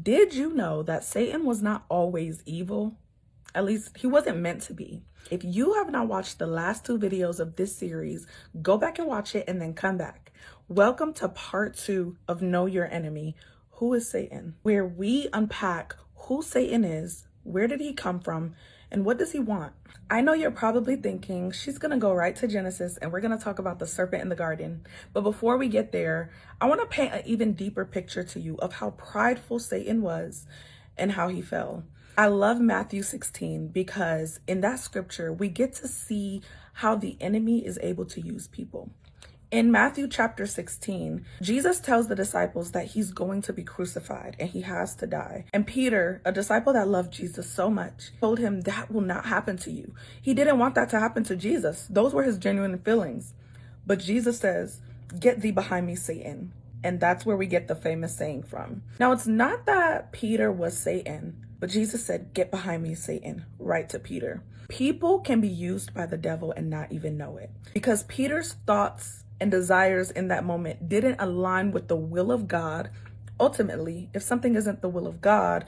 Did you know that Satan was not always evil? At least he wasn't meant to be. If you have not watched the last 2 videos of this series, go back and watch it and then come back. Welcome to part 2 of Know Your Enemy, Who is Satan? Where we unpack who Satan is, where did he come from, and what does he want? I know you're probably thinking she's gonna go right to Genesis and we're gonna talk about the serpent in the garden. But before we get there, I wanna paint an even deeper picture to you of how prideful Satan was and how he fell. I love Matthew 16 because in that scripture, we get to see how the enemy is able to use people. In Matthew chapter 16, Jesus tells the disciples that he's going to be crucified and he has to die. And Peter, a disciple that loved Jesus so much, told him that will not happen to you. He didn't want that to happen to Jesus. Those were his genuine feelings. But Jesus says, "Get thee behind me, Satan." And that's where we get the famous saying from. Now, it's not that Peter was Satan, but Jesus said, "Get behind me, Satan," right to Peter. People can be used by the devil and not even know it, because Peter's thoughts and desires in that moment didn't align with the will of God. Ultimately, if something isn't the will of God,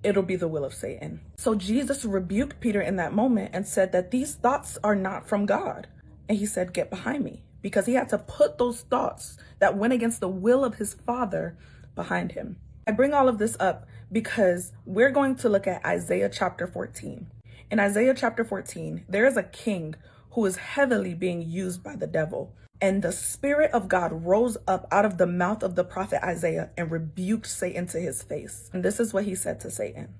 it'll be the will of Satan. So Jesus rebuked Peter in that moment and said that these thoughts are not from God. And he said, "Get behind me," because he had to put those thoughts that went against the will of his Father behind him. I bring all of this up because we're going to look at Isaiah chapter 14. In Isaiah chapter 14, there is a king who is heavily being used by the devil. And the Spirit of God rose up out of the mouth of the prophet Isaiah and rebuked Satan to his face. And this is what he said to Satan.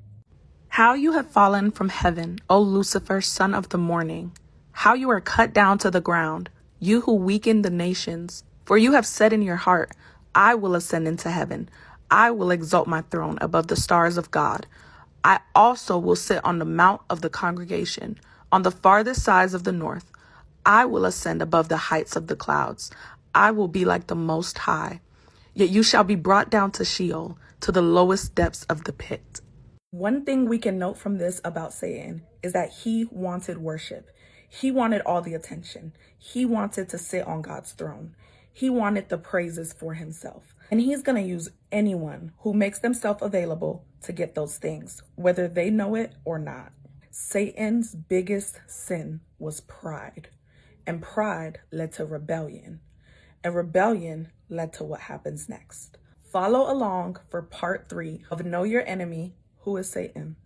"How you have fallen from heaven, O Lucifer, son of the morning. How you are cut down to the ground, you who weaken the nations. For you have said in your heart, I will ascend into heaven. I will exalt my throne above the stars of God. I also will sit on the mount of the congregation, on the farthest sides of the north. I will ascend above the heights of the clouds. I will be like the Most High. Yet you shall be brought down to Sheol, to the lowest depths of the pit." One thing we can note from this about Satan is that he wanted worship. He wanted all the attention. He wanted to sit on God's throne. He wanted the praises for himself. And he's going to use anyone who makes themselves available to get those things, whether they know it or not. Satan's biggest sin was pride. And pride led to rebellion. And rebellion led to what happens next. Follow along for part 3 of Know Your Enemy, Who is Satan?